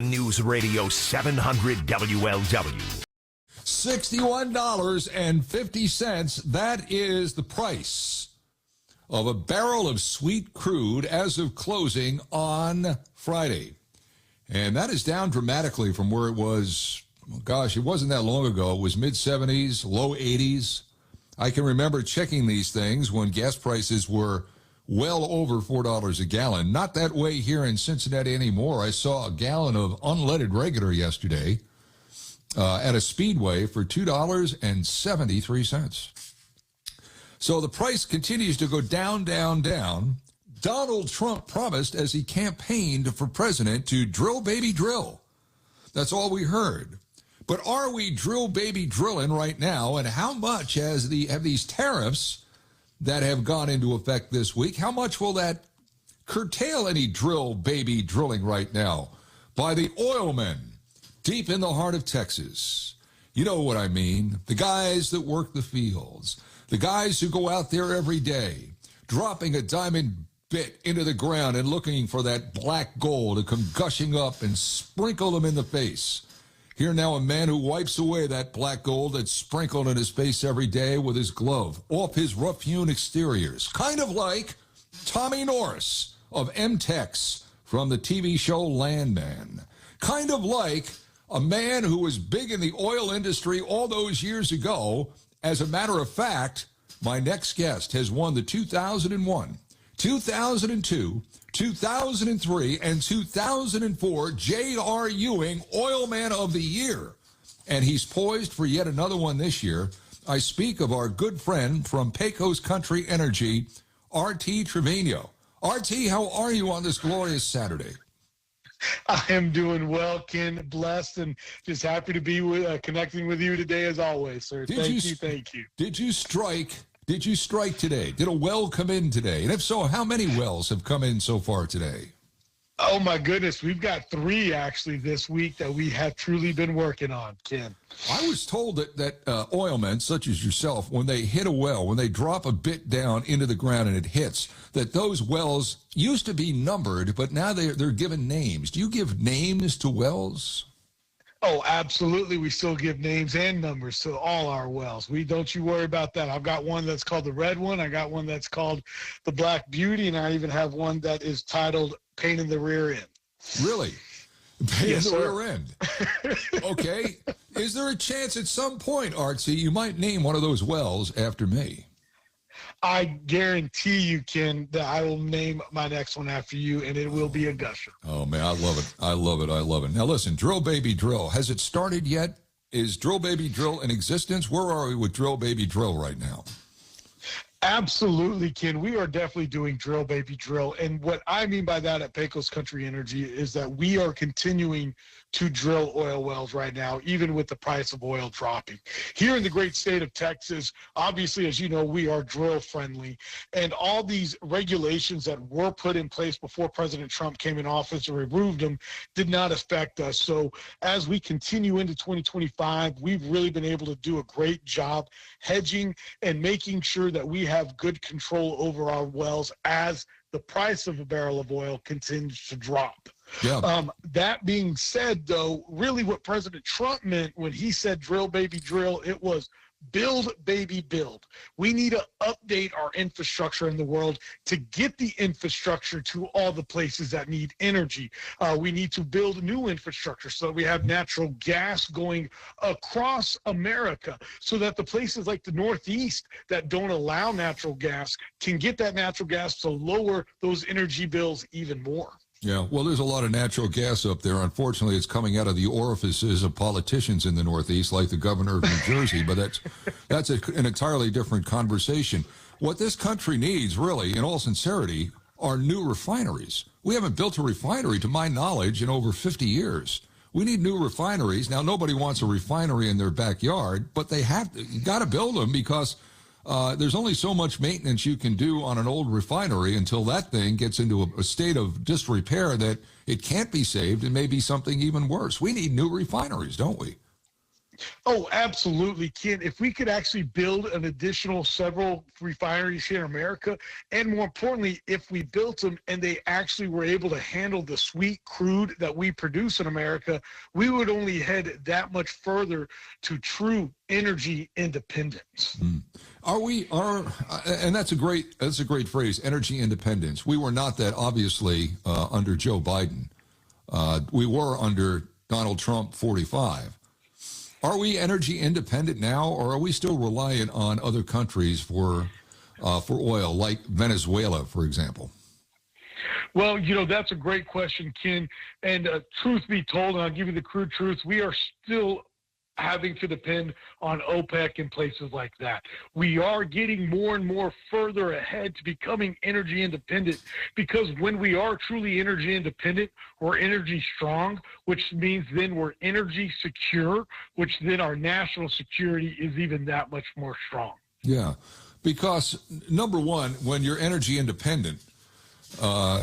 News Radio 700 WLW. $61.50. That is the price of a barrel of sweet crude as of closing on Friday. And that is down dramatically from where it was, gosh, it wasn't that long ago. It was mid-70s, low 80s. I can remember checking these things when gas prices were well over $4 a gallon. Not that way here in Cincinnati anymore. I saw a gallon of unleaded regular yesterday at a Speedway for $2.73. So the price continues to go down, down, down. Donald Trump promised as he campaigned for president to drill, baby, drill. That's all we heard. But are we drill, baby, drilling right now? And how much have these tariffs that have gone into effect this week, how much will that curtail any drill, baby, drilling right now by the oil men deep in the heart of Texas? You know what I mean. The guys that work the fields, the guys who go out there every day, dropping a diamond bit into the ground and looking for that black gold to come gushing up and sprinkle them in the face. Here now a man who wipes away that black gold that's sprinkled in his face every day with his glove off his rough-hewn exteriors. Kind of like Tommy Norris of M-Tex from the TV show Landman. Kind of like a man who was big in the oil industry all those years ago. As a matter of fact, my next guest has won the 2001, 2002, 2003, and 2004 J.R. Ewing Oil Man of the Year. And he's poised for yet another one this year. I speak of our good friend from Pecos Country Energy, R.T. Treviño. R.T., how are you on this glorious Saturday? I am doing well, Ken, blessed, and just happy to be connecting with you today as always, sir. Thank you. Did you strike today? Did a well come in today? And if so, how many wells have come in so far today? Oh, my goodness. We've got 3 actually this week that we have truly been working on, Ken. I was told that oilmen, such as yourself, when they hit a well, when they drop a bit down into the ground and it hits, that those wells used to be numbered, but now they're given names. Do you give names to wells? Oh, absolutely. We still give names and numbers to all our wells. Don't you worry about that. I've got one that's called the Red One. I got one that's called the Black Beauty, and I even have one that is titled Pain in the Rear End. Really? Pain yes, in the sir. rear end. Okay. Is there a chance at some point, Artsy, you might name one of those wells after me? I guarantee you, Ken, that I will name my next one after you, and it will be a gusher. Oh, man, I love it. I love it. I love it. Now, listen, Drill Baby Drill. Has it started yet? Is Drill Baby Drill in existence? Where are we with Drill Baby Drill right now? Absolutely, Ken. We are definitely doing drill, baby, drill. And what I mean by that at Pecos Country Energy is that we are continuing to drill oil wells right now, even with the price of oil dropping. Here in the great state of Texas, obviously, as you know, we are drill friendly. And all these regulations that were put in place before President Trump came in office and removed them did not affect us. So as we continue into 2025, we've really been able to do a great job hedging and making sure that we have good control over our wells as the price of a barrel of oil continues to drop. Yeah. That being said, though, really what President Trump meant when he said drill, baby, drill, it was build, baby, build. We need to update our infrastructure in the world to get the infrastructure to all the places that need energy. We need to build new infrastructure so that we have natural gas going across America so that the places like the Northeast that don't allow natural gas can get that natural gas to lower those energy bills even more. Yeah, well, there's a lot of natural gas up there. Unfortunately, it's coming out of the orifices of politicians in the Northeast, like the governor of New Jersey, but that's an entirely different conversation. What this country needs, really, in all sincerity, are new refineries. We haven't built a refinery, to my knowledge, in over 50 years. We need new refineries. Now, nobody wants a refinery in their backyard, but you got to build them because there's only so much maintenance you can do on an old refinery until that thing gets into a state of disrepair that it can't be saved and may be something even worse. We need new refineries, don't we? Oh, absolutely, Ken. If we could actually build an additional several refineries here in America, and more importantly, if we built them and they actually were able to handle the sweet crude that we produce in America, we would only head that much further to true energy independence. And that's a great phrase, energy independence. We were not that obviously under Joe Biden. We were under Donald Trump 45. Are we energy independent now, or are we still reliant on other countries for oil, like Venezuela, for example? Well, that's a great question, Ken. And truth be told, and I'll give you the crude truth, we are still having to depend on OPEC and places like that. We are getting more and more further ahead to becoming energy independent, because when we are truly energy independent, we're energy strong, which means then we're energy secure, which then our national security is even that much more strong. Yeah, because number one, when you're energy independent,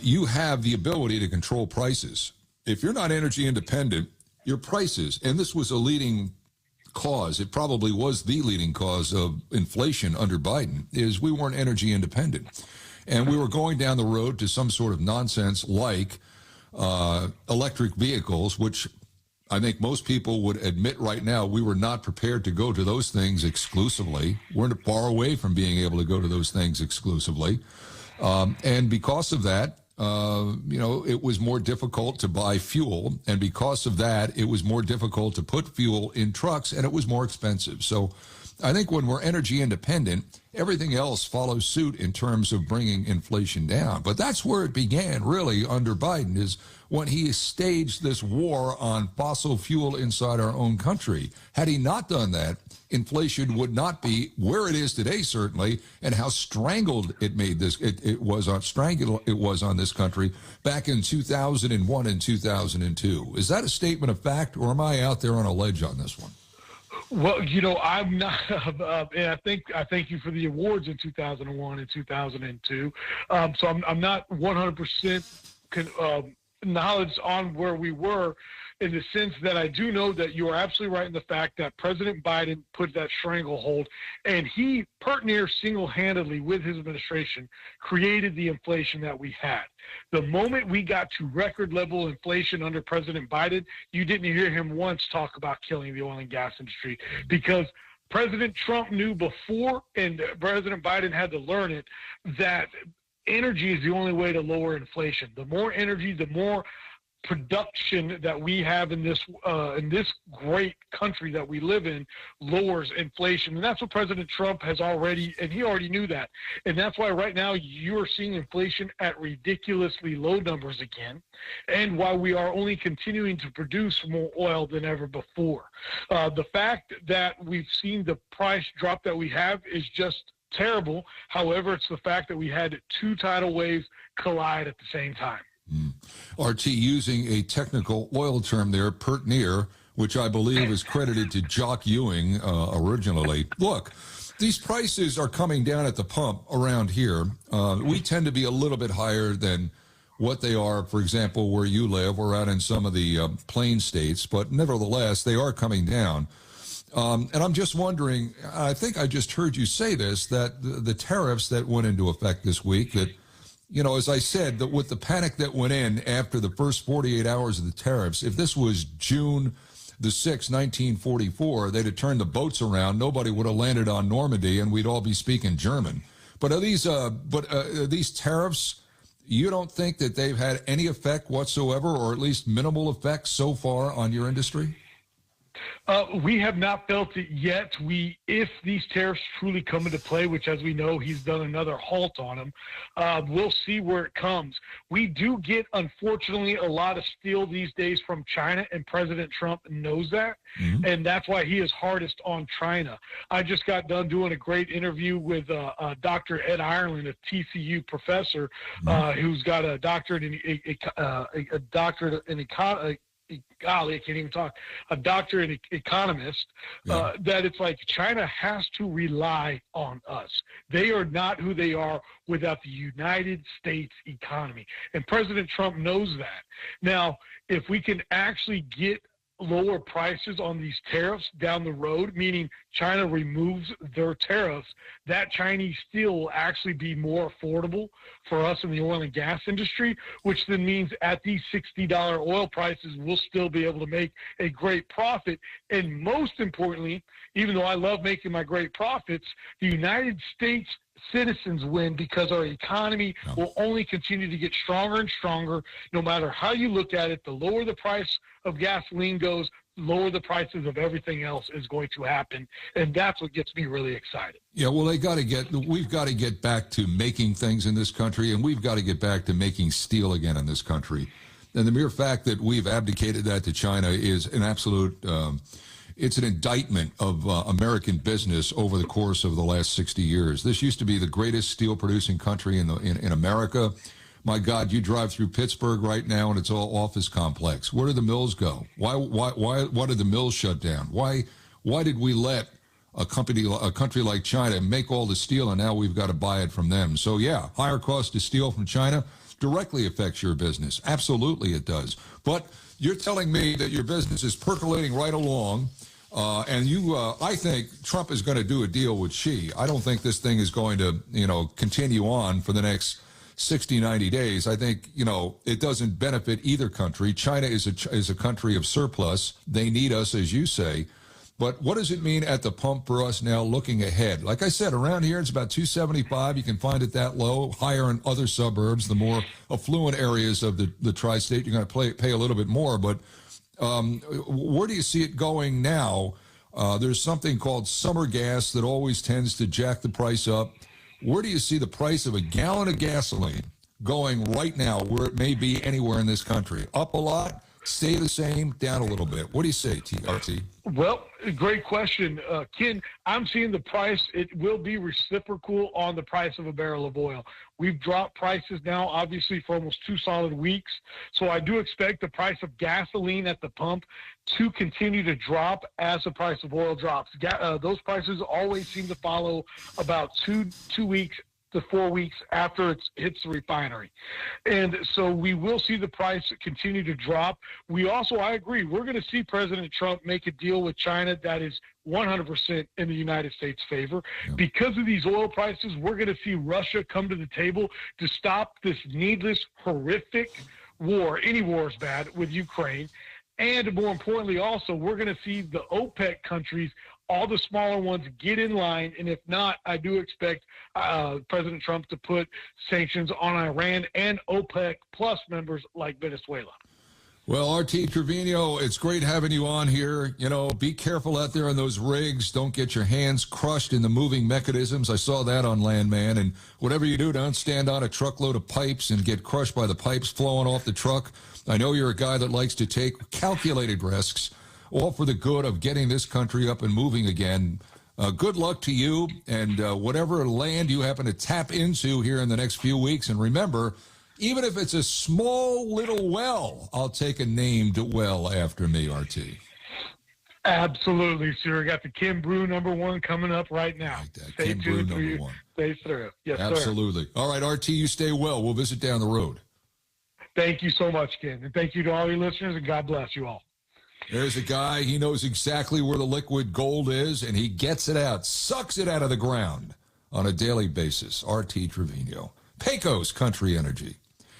you have the ability to control prices. If you're not energy independent, your prices, and this was a leading cause, it probably was the leading cause of inflation under Biden, is we weren't energy independent. And we were going down the road to some sort of nonsense like electric vehicles, which I think most people would admit right now we were not prepared to go to those things exclusively. We're far away from being able to go to those things exclusively. And because of that, it was more difficult to buy fuel. And because of that, it was more difficult to put fuel in trucks, and it was more expensive. So I think when we're energy independent, everything else follows suit in terms of bringing inflation down. But that's where it began, really, under Biden, is when he staged this war on fossil fuel inside our own country. Had he not done that, inflation would not be where it is today, certainly, and how strangled it was on this country back in 2001 and 2002. Is that a statement of fact, or am I out there on a ledge on this one? Well, I'm not, and I thank you for the awards in 2001 and 2002. So I'm not 100% knowledge on where we were, in the sense that I do know that you are absolutely right in the fact that President Biden put that stranglehold, and he, pert near single-handedly with his administration, created the inflation that we had. The moment we got to record-level inflation under President Biden, you didn't hear him once talk about killing the oil and gas industry, because President Trump knew before, and President Biden had to learn it, that energy is the only way to lower inflation. The more energy, the more production that we have in this great country that we live in lowers inflation. And that's what President Trump has already, and he already knew that. And that's why right now you're seeing inflation at ridiculously low numbers again, and why we are only continuing to produce more oil than ever before. The fact that we've seen the price drop that we have is just terrible. However, it's the fact that we had two tidal waves collide at the same time. RT, using a technical oil term there, pert near, which I believe is credited to Jock Ewing originally. Look, these prices are coming down at the pump around here. We tend to be a little bit higher than what they are, for example, where you live or out in some of the plain states, but nevertheless, they are coming down. And I'm just wondering, I think I just heard you say this, that the tariffs that went into effect this week, that, as I said, that with the panic that went in after the first 48 hours of the tariffs, if this was June the 6th, 1944, they'd have turned the boats around, nobody would have landed on Normandy, and we'd all be speaking German. But are these tariffs, you don't think that they've had any effect whatsoever, or at least minimal effect so far on your industry? We have not felt it yet. If these tariffs truly come into play, which, as we know, he's done another halt on them, we'll see where it comes. We do get, unfortunately, a lot of steel these days from China, and President Trump knows that, and that's why he is hardest on China. I just got done doing a great interview with Dr. Ed Ireland, a TCU professor, who's got a doctorate in golly, I can't even talk, a doctorate economist, that it's like China has to rely on us. They are not who they are without the United States economy. And President Trump knows that. Now, if we can actually get lower prices on these tariffs down the road, meaning China removes their tariffs, that Chinese steel will actually be more affordable for us in the oil and gas industry, which then means at these $60 oil prices, we'll still be able to make a great profit. And most importantly, even though I love making my great profits, the United States citizens win because our economy will only continue to get stronger and stronger. No matter how you look at it, the lower the price of gasoline goes, lower the prices of everything else is going to happen. And that's what gets me really excited. Yeah, well, we've got to get back to making things in this country, and we've got to get back to making steel again in this country. And the mere fact that we've abdicated that to China is an absolute it's an indictment of American business over the course of the last 60 years. This used to be the greatest steel-producing country in America. My God, you drive through Pittsburgh right now, and it's all office complex. Where did the mills go? Why did the mills shut down? Why did we let a country like China make all the steel, and now we've got to buy it from them? So, yeah, higher cost of steel from China directly affects your business. Absolutely it does. But you're telling me that your business is percolating right along, and I think Trump is going to do a deal with Xi. I don't think this thing is going to, continue on for the next 60, 90 days. I think, it doesn't benefit either country. China is a country of surplus. They need us, as you say. But what does it mean at the pump for us now looking ahead? Like I said, around here it's about $2.75. You can find it that low. Higher in other suburbs, the more affluent areas of the tri-state, you're going to pay a little bit more. But where do you see it going now? There's something called summer gas that always tends to jack the price up. Where do you see the price of a gallon of gasoline going right now, where it may be anywhere in this country? Up a lot? Stay the same, down a little bit? What do you say, RT? Well, great question. Ken, I'm seeing the price. It will be reciprocal on the price of a barrel of oil. We've dropped prices now, obviously, for almost 2 solid weeks. So I do expect the price of gasoline at the pump to continue to drop as the price of oil drops. Those prices always seem to follow about two weeks to 4 weeks after it hits the refinery. And so we will see the price continue to drop. I agree, we're going to see President Trump make a deal with China that is 100% in the United States' favor. Yeah. Because of these oil prices, we're going to see Russia come to the table to stop this needless, horrific war. Any war is bad with Ukraine. And more importantly, also, we're going to see the OPEC countries, all the smaller ones, get in line. And if not, I do expect President Trump to put sanctions on Iran and OPEC plus members like Venezuela. Well, RT Treviño, it's great having you on here. Be careful out there on those rigs. Don't get your hands crushed in the moving mechanisms. I saw that on Landman. And whatever you do, don't stand on a truckload of pipes and get crushed by the pipes flowing off the truck. I know you're a guy that likes to take calculated risks, all for the good of getting this country up and moving again. Good luck to you and whatever land you happen to tap into here in the next few weeks. And remember, even if it's a small little well, I'll take a named well after me, RT. Absolutely, sir. We got the Kim Broo #1 coming up right now. Like that. Stay Kim Broo tuned. #1. Stay through. Yes, absolutely. Sir. All right, RT, you stay well. We'll visit down the road. Thank you so much, Ken. And thank you to all your listeners, and God bless you all. There's a guy, he knows exactly where the liquid gold is, and he gets it out, sucks it out of the ground on a daily basis. RT Treviño. Pecos Country Energy.